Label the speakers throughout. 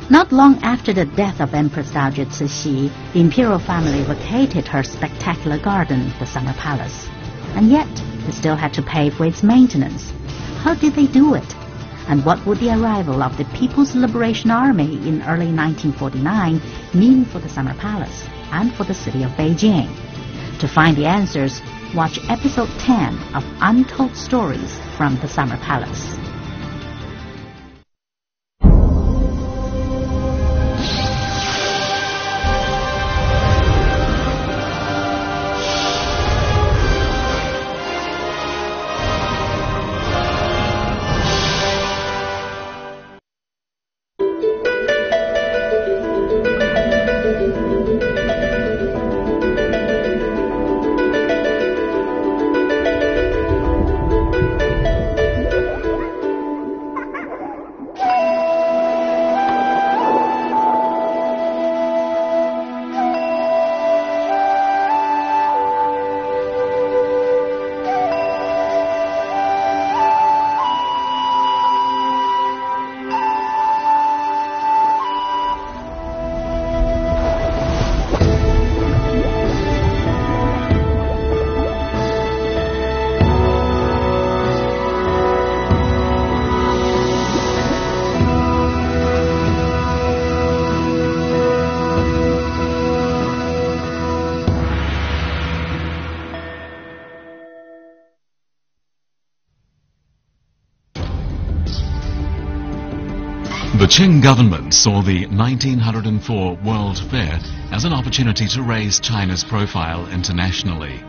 Speaker 1: Not long after the death of Empress Dowager Cixi, the imperial family vacated her spectacular garden, the Summer Palace. And yet, they still had to pay for its maintenance. How did they do it? And what would the arrival of the People's Liberation Army in early 1949 mean for the Summer Palace and for the city of Beijing? To find the answers, watch episode 10 of Untold Stories from the Summer Palace.
Speaker 2: The Qing government saw the 1904 World Fair as an opportunity to raise China's profile internationally.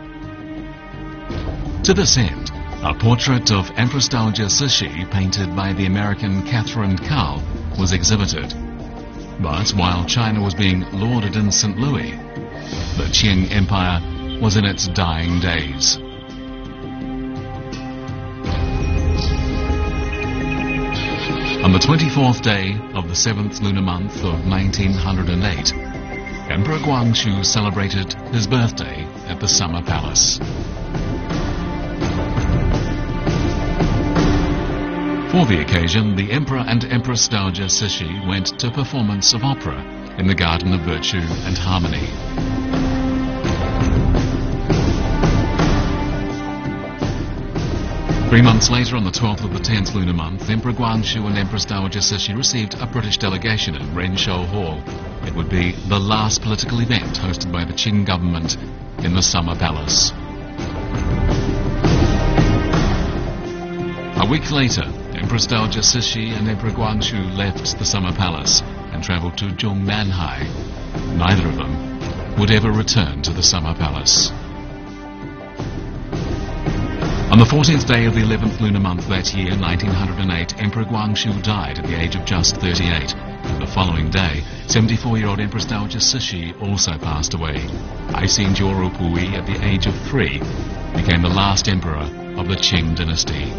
Speaker 2: To this end, a portrait of Empress Dowager Cixi, painted by the American Catherine Carl, was exhibited. But while China was being lauded in St. Louis, the Qing Empire was in its dying days. On the 24th day of the 7th lunar month of 1908, Emperor Guangxu celebrated his birthday at the Summer Palace. For the occasion, the Emperor and Empress Dowager Cixi went to a performance of opera in the Garden of Virtue and Harmony. Three months later, on the 12th of the 10th lunar month, Emperor Guangxu and Empress Dowager Cixi received a British delegation in Renshou Hall. It would be the last political event hosted by the Qing government in the Summer Palace. A week later, Empress Dowager Cixi and Emperor Guangxu left the Summer Palace and travelled to Zhongnanhai. Neither of them would ever return to the Summer Palace. On the 14th day of the 11th lunar month that year, 1908, Emperor Guangxu died at the age of just 38. And the following day, 74-year-old Empress Dowager Cixi also passed away. Aixin Pui, at the age of 3, became the last emperor of the Qing dynasty.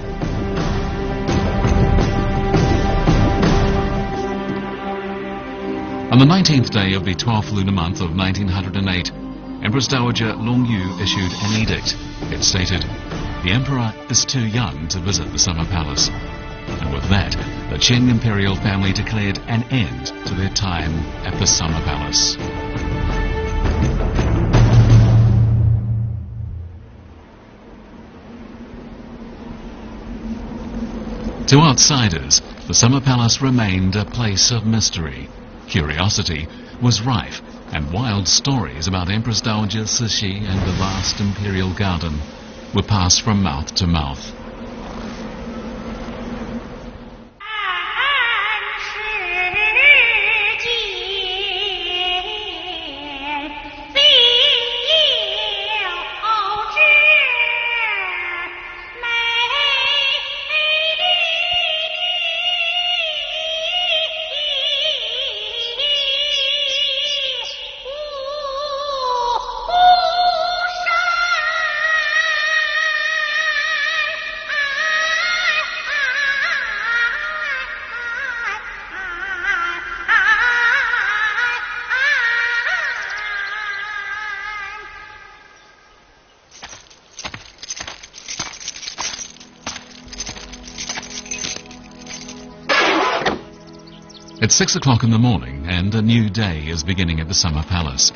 Speaker 2: On the 19th day of the 12th lunar month of 1908, Empress Dowager Longyu issued an edict. It stated, "The Emperor is too young to visit the Summer Palace." And with that, the Qing imperial family declared an end to their time at the Summer Palace. To outsiders, the Summer Palace remained a place of mystery. Curiosity was rife, and wild stories about Empress Dowager Cixi and the vast imperial garden were passed from mouth to mouth. It's 6 o'clock in the morning and a new day is beginning at the Summer Palace.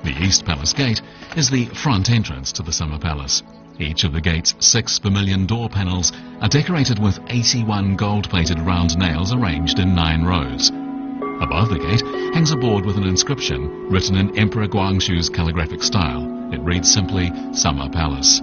Speaker 2: The East Palace Gate is the front entrance to the Summer Palace. Each of the gate's 6 vermilion door panels are decorated with 81 gold-plated round nails arranged in 9 rows. Above the gate hangs a board with an inscription written in Emperor Guangxu's calligraphic style. It reads simply, Summer Palace.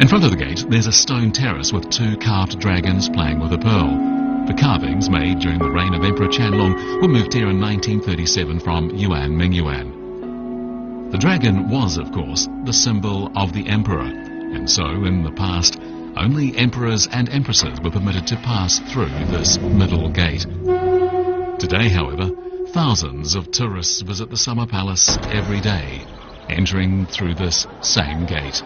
Speaker 2: In front of the gate there's a stone terrace with 2 carved dragons playing with a pearl. The carvings, made during the reign of Emperor Qianlong, were moved here in 1937 from Yuan Mingyuan. The dragon was, of course, the symbol of the emperor, and so, in the past, only emperors and empresses were permitted to pass through this middle gate. Today, however, thousands of tourists visit the Summer Palace every day, entering through this same gate.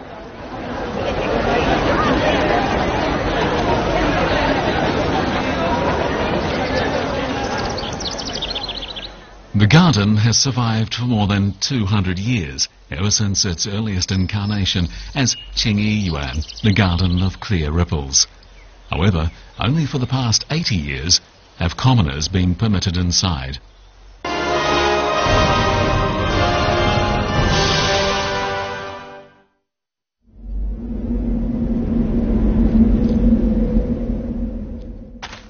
Speaker 2: The garden has survived for more than 200 years, ever since its earliest incarnation as Qingyi Yuan, the Garden of Clear Ripples. However, only for the past 80 years have commoners been permitted inside.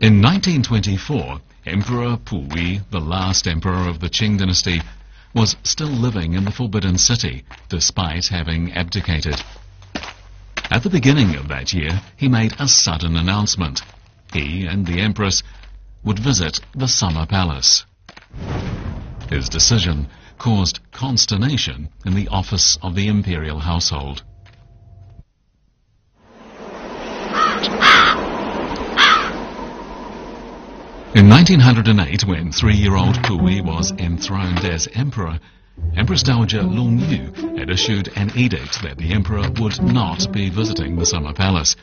Speaker 2: In 1924, Emperor Puyi, the last emperor of the Qing dynasty, was still living in the Forbidden City, despite having abdicated. At the beginning of that year, he made a sudden announcement. He and the Empress would visit the Summer Palace. His decision caused consternation in the office of the imperial household. In 1908, when 3-year-old Puyi was enthroned as emperor, Empress Dowager Long Yu had issued an edict that the emperor would not be visiting the Summer Palace.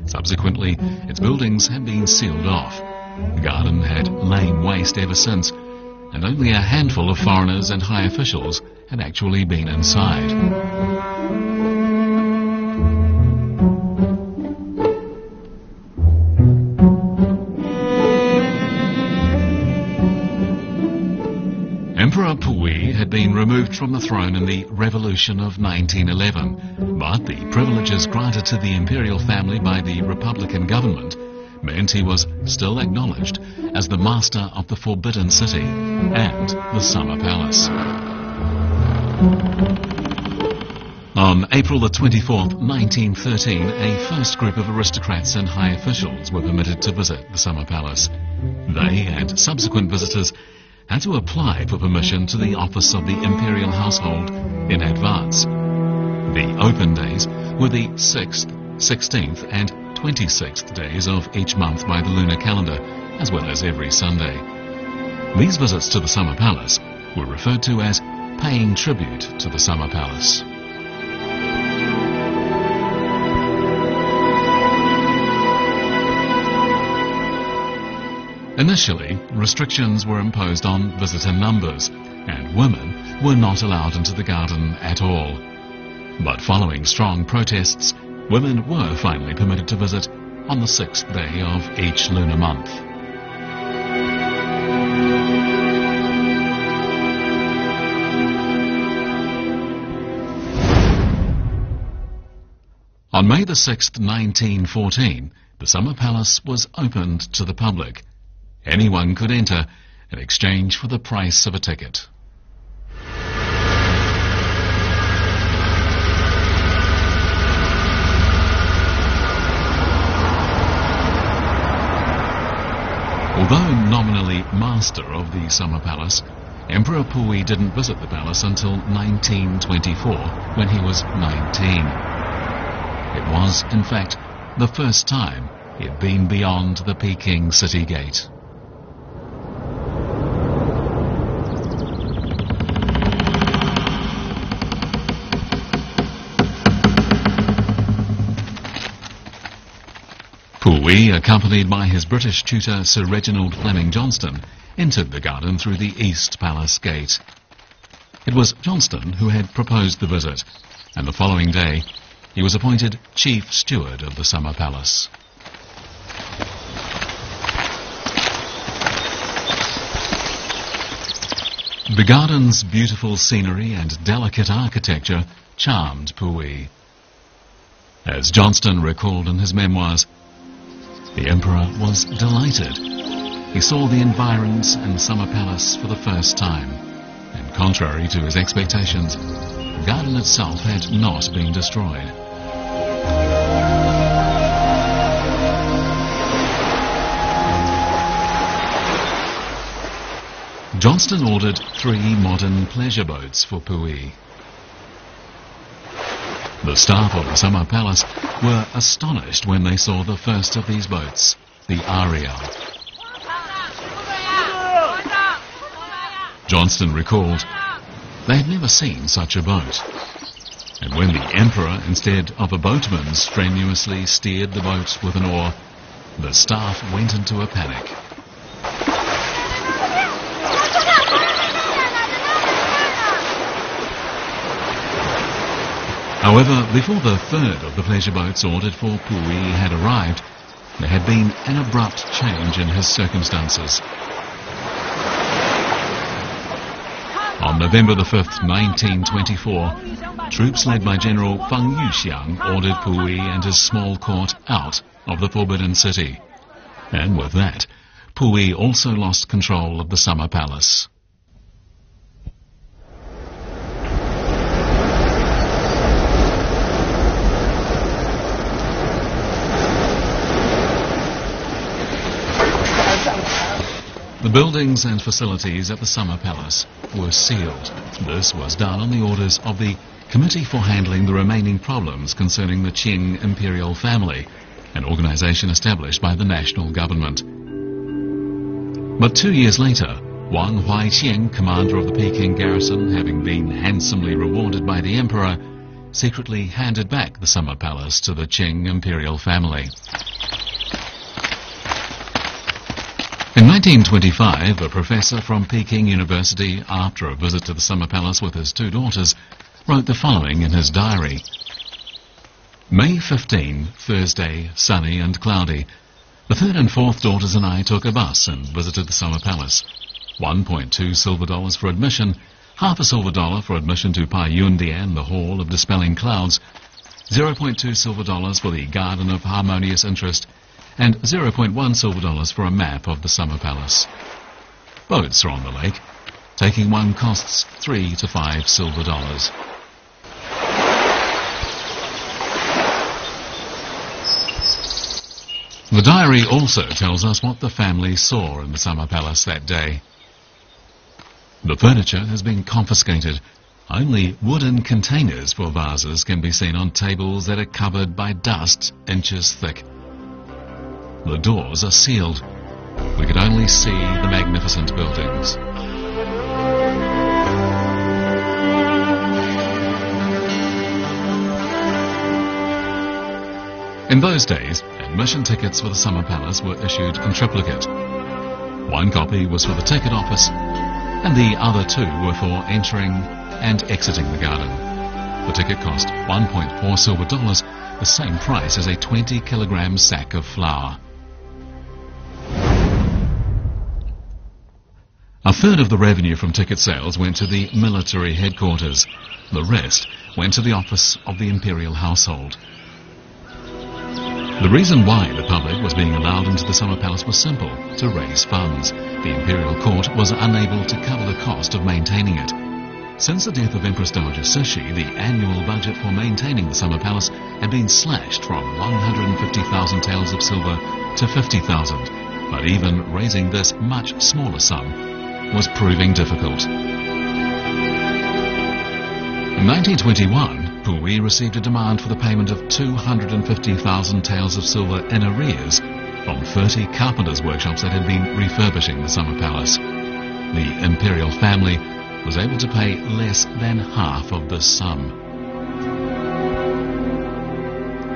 Speaker 2: Subsequently, its buildings had been sealed off. The garden had lain waste ever since, and only a handful of foreigners and high officials had actually been inside. Emperor Puyi had been removed from the throne in the Revolution of 1911, but the privileges granted to the imperial family by the Republican government meant he was still acknowledged as the master of the Forbidden City and the Summer Palace. On April the 24th, 1913, a first group of aristocrats and high officials were permitted to visit the Summer Palace. They and subsequent visitors had to apply for permission to the office of the imperial household in advance. The open days were the 6th, 16th and 26th days of each month by the lunar calendar, as well as every Sunday. These visits to the Summer Palace were referred to as paying tribute to the Summer Palace. Initially, restrictions were imposed on visitor numbers, and women were not allowed into the garden at all. But following strong protests, women were finally permitted to visit on the 6th day of each lunar month. On May the 6th, 1914, the Summer Palace was opened to the public. Anyone could enter in exchange for the price of a ticket. Although nominally master of the Summer Palace, Emperor Puyi didn't visit the palace until 1924, when he was 19. It was, in fact, the first time he had been beyond the Peking city gate. Puyi, accompanied by his British tutor Sir Reginald Fleming Johnston, entered the garden through the East Palace Gate. It was Johnston who had proposed the visit, and the following day he was appointed Chief Steward of the Summer Palace. The garden's beautiful scenery and delicate architecture charmed Puyi. As Johnston recalled in his memoirs, the emperor was delighted. He saw the environs and summer palace for the first time, and contrary to his expectations, the garden itself had not been destroyed. Johnston ordered 3 modern pleasure boats for Puyi. The staff of the summer palace were astonished when they saw the first of these boats, the Ariel. Johnston recalled they had never seen such a boat, and when the emperor, instead of a boatman, strenuously steered the boat with an oar, the staff went into a panic. However, before the third of the pleasure boats ordered for Puyi had arrived, there had been an abrupt change in his circumstances. On November the 5th, 1924, troops led by General Feng Yuxiang ordered Puyi and his small court out of the Forbidden City. And with that, Puyi also lost control of the summer palace. The buildings and facilities at the summer palace were sealed. This was done on the orders of the Committee for Handling the Remaining Problems Concerning the Qing Imperial Family, an organization established by the national government. But 2 years later, Wang Huaiqiang, commander of the Peking garrison, having been handsomely rewarded by the emperor, secretly handed back the summer palace to the Qing imperial family. In 1925, a professor from Peking University, after a visit to the summer palace with his 2 daughters, wrote the following in his diary. May 15, Thursday, sunny and cloudy. The 3rd and 4th daughters and I took a bus and visited the summer palace. 1.2 silver dollars for admission, half a silver dollar for admission to Pai Yundian, the Hall of Dispelling Clouds, 0.2 silver dollars for the Garden of Harmonious Interest, and 0.1 silver dollars for a map of the summer palace. Boats are on the lake. Taking one costs 3 to 5 silver dollars. The diary also tells us what the family saw in the summer palace that day. The furniture has been confiscated. Only wooden containers for vases can be seen on tables that are covered by dust inches thick. The doors are sealed. We could only see the magnificent buildings. In those days, admission tickets for the summer palace were issued in triplicate. One copy was for the ticket office, and the other 2 were for entering and exiting the garden. The ticket cost 1.4 silver dollars, the same price as a 20-kilogram sack of flour. A third of the revenue from ticket sales went to the military headquarters. The rest went to the office of the imperial household. The reason why the public was being allowed into the summer palace was simple: to raise funds. The imperial court was unable to cover the cost of maintaining it. Since the death of Empress Dowager Cixi, the annual budget for maintaining the summer palace had been slashed from 150,000 taels of silver to 50,000. But even raising this much smaller sum was proving difficult. In 1921, Puyi received a demand for the payment of 250,000 taels of silver in arrears from 30 carpenters' workshops that had been refurbishing the summer palace. The imperial family was able to pay less than half of this sum.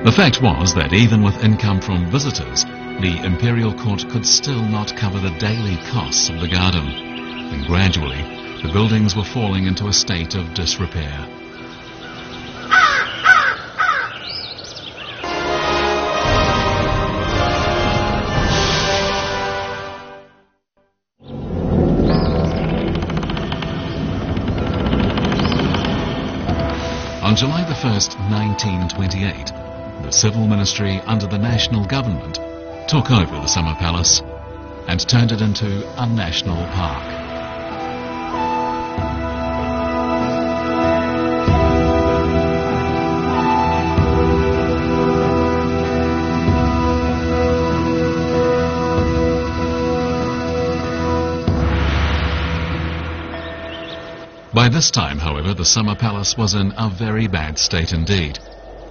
Speaker 2: The fact was that even with income from visitors, the imperial court could still not cover the daily costs of the garden, and gradually the buildings were falling into a state of disrepair. On July the 1st, 1928, the civil ministry under the national government took over the Summer Palace and turned it into a national park. By this time, however, the Summer Palace was in a very bad state indeed.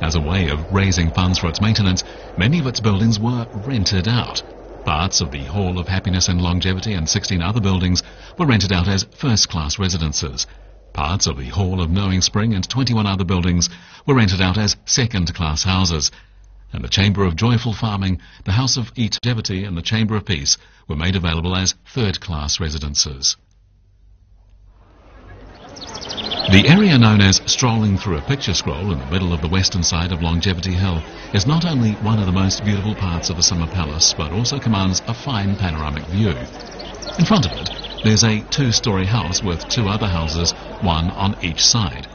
Speaker 2: As a way of raising funds for its maintenance, many of its buildings were rented out. Parts of the Hall of Happiness and Longevity and 16 other buildings were rented out as first-class residences. Parts of the Hall of Knowing Spring and 21 other buildings were rented out as second-class houses. And the Chamber of Joyful Farming, the House of Longevity and the Chamber of Peace were made available as third-class residences. The area known as Strolling Through a Picture Scroll in the middle of the western side of Longevity Hill is not only one of the most beautiful parts of the Summer Palace, but also commands a fine panoramic view. In front of it, there's a two-storey house with two other houses, one on each side.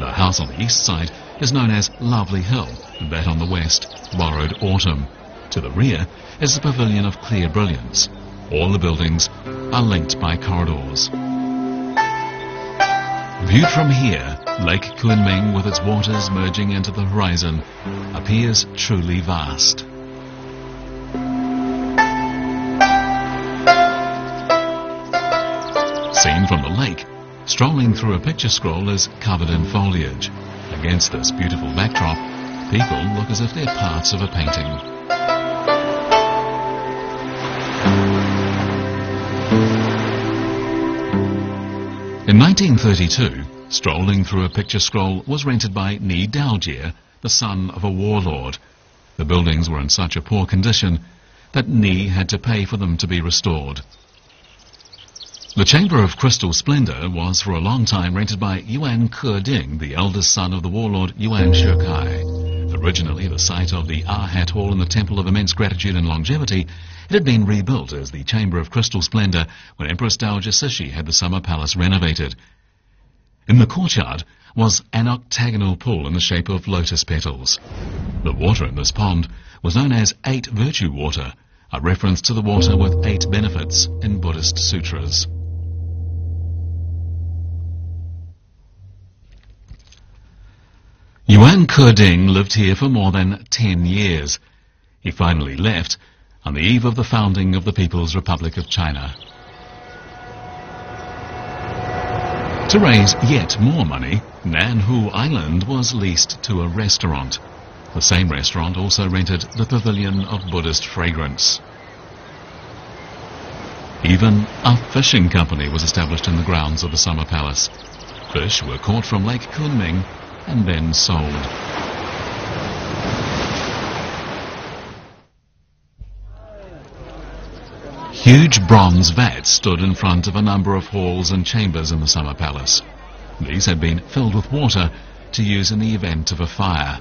Speaker 2: The house on the east side is known as Lovely Hill, and that on the west, Borrowed Autumn. To the rear is the Pavilion of Clear Brilliance. All the buildings are linked by corridors. Viewed from here, Lake Kunming, with its waters merging into the horizon, appears truly vast. Seen from the lake, Strolling Through a Picture Scroll is covered in foliage. Against this beautiful backdrop, people look as if they're parts of a painting. In 1932, Strolling Through a Picture Scroll was rented by Ni Daojie, the son of a warlord. The buildings were in such a poor condition that Ni had to pay for them to be restored. The Chamber of Crystal Splendor was for a long time rented by Yuan Ke-ding, the eldest son of the warlord Yuan Shikai. Originally the site of the Arhat Hall and the Temple of Immense Gratitude and Longevity, it had been rebuilt as the Chamber of Crystal Splendor when Empress Dowager Cixi had the Summer Palace renovated. In the courtyard was an octagonal pool in the shape of lotus petals. The water in this pond was known as 8 Virtue Water, a reference to the water with 8 benefits in Buddhist sutras. Yuan Ke-ding lived here for more than 10 years. He finally left on the eve of the founding of the People's Republic of China. To raise yet more money, Nanhu Island was leased to a restaurant. The same restaurant also rented the Pavilion of Buddhist Fragrance. Even a fishing company was established in the grounds of the Summer Palace. Fish were caught from Lake Kunming and then sold. Huge bronze vats stood in front of a number of halls and chambers in the Summer Palace. These had been filled with water to use in the event of a fire.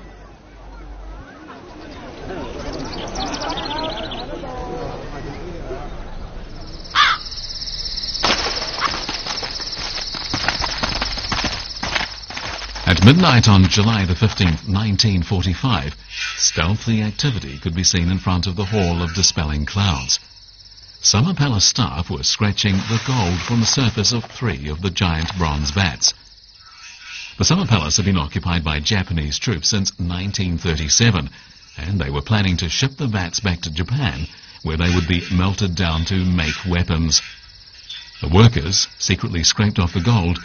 Speaker 2: At midnight on July the 15th, 1945, stealthy activity could be seen in front of the Hall of Dispelling Clouds. Summer Palace staff were scratching the gold from the surface of 3 of the giant bronze vats. The Summer Palace had been occupied by Japanese troops since 1937, and they were planning to ship the vats back to Japan, where they would be melted down to make weapons. The workers secretly scraped off the gold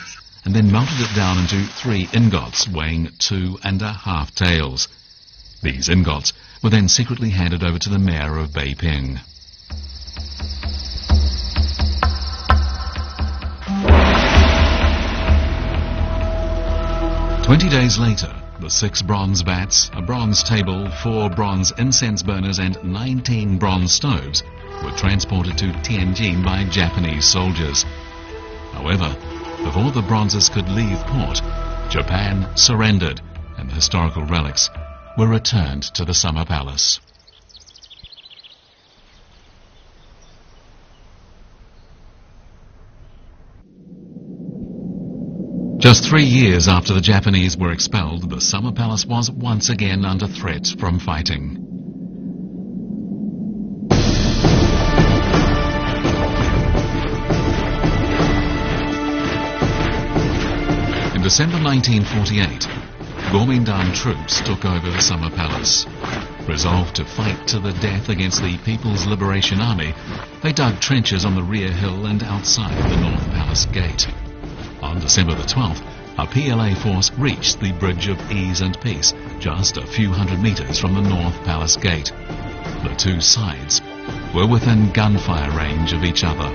Speaker 2: and then melted it down into 3 ingots weighing 2½ taels. These ingots were then secretly handed over to the mayor of Beiping. "20 days later, the 6 bronze vats, a bronze table, 4 bronze incense burners and 19 bronze stoves were transported to Tianjin by Japanese soldiers. However, before the bronzes could leave port, Japan surrendered and the historical relics were returned to the Summer Palace. Just 3 years after the Japanese were expelled, the Summer Palace was once again under threat from fighting. In December 1948, Kuomintang troops took over the Summer Palace. Resolved to fight to the death against the People's Liberation Army, they dug trenches on the rear hill and outside the North Palace Gate. On December the 12th, a PLA force reached the Bridge of Ease and Peace, just a few hundred meters from the North Palace Gate. The two sides were within gunfire range of each other.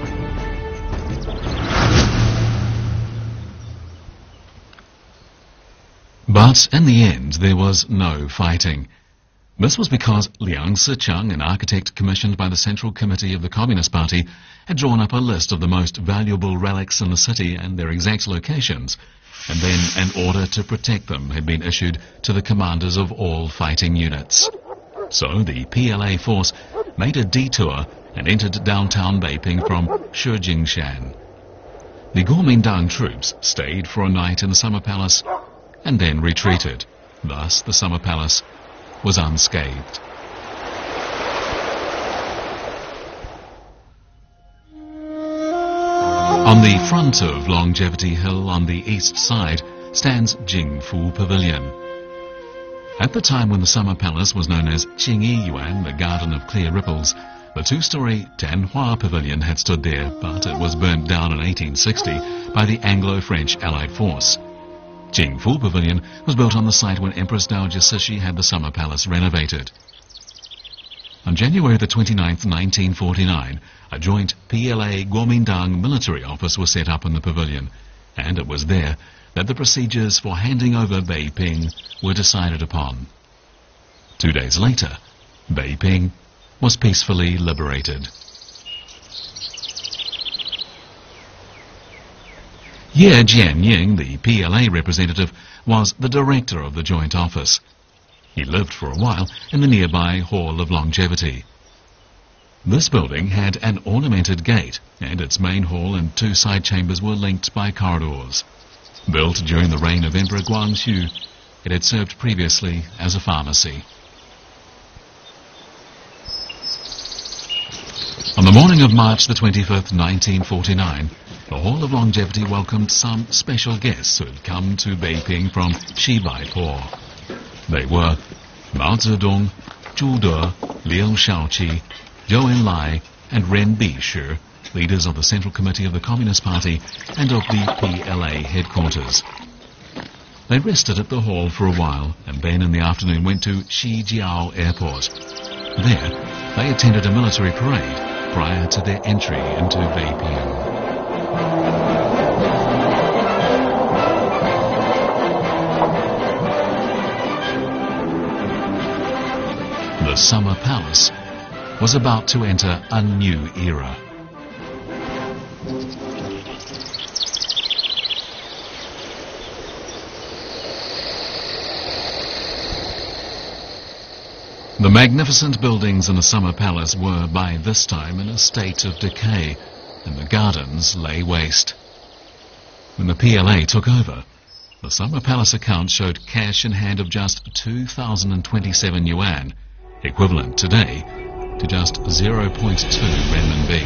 Speaker 2: But in the end, there was no fighting. This was because Liang Sicheng, an architect commissioned by the Central Committee of the Communist Party, had drawn up a list of the most valuable relics in the city and their exact locations, and then an order to protect them had been issued to the commanders of all fighting units. So the PLA force made a detour and entered downtown Beiping from Shijingshan. The Kuomintang troops stayed for a night in the Summer Palace and then retreated. Thus the Summer Palace was unscathed. On the front of Longevity Hill on the east side stands Jingfu Pavilion. At the time when the Summer Palace was known as Qingyi Yuan, the Garden of Clear Ripples, the two-story Tianhua Pavilion had stood there, but it was burnt down in 1860 by the Anglo-French Allied force. Jingfu Pavilion was built on the site when Empress Dowager Cixi had the Summer Palace renovated. On January the 29th, 1949, a joint PLA Kuomintang military office was set up in the pavilion, and it was there that the procedures for handing over Beiping were decided upon. 2 days later, Beiping was peacefully liberated. Ye Jianying, the PLA representative, was the director of the joint office. He lived for a while in the nearby Hall of Longevity. This building had an ornamented gate, and its main hall and two side chambers were linked by corridors. Built during the reign of Emperor Guangxu, it had served previously as a pharmacy. On the morning of March the 25th, 1949, the Hall of Longevity welcomed some special guests who had come to Beiping from Xibaipo. They were Mao Zedong, Zhu De, Liu Shaoqi, Zhou Enlai, and Ren Bishi, leaders of the Central Committee of the Communist Party and of the PLA headquarters. They rested at the hall for a while and then in the afternoon went to Shijiao Airport. There, they attended a military parade prior to their entry into Beiping. The Summer Palace was about to enter a new era. The magnificent buildings in the Summer Palace were by this time in a state of decay, and the gardens lay waste. When the PLA took over, the Summer Palace account showed cash in hand of just 2,027 yuan, equivalent today to just 0.2 renminbi.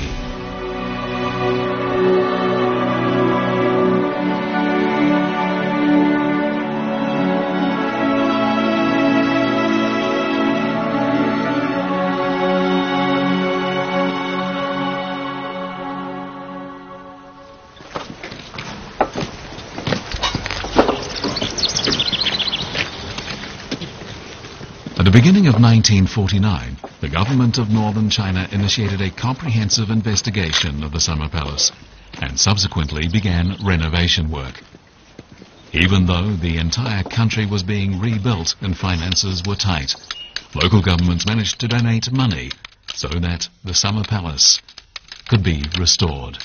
Speaker 2: At the beginning of 1949, the government of northern China initiated a comprehensive investigation of the Summer Palace and subsequently began renovation work. Even though the entire country was being rebuilt and finances were tight, local governments managed to donate money so that the Summer Palace could be restored.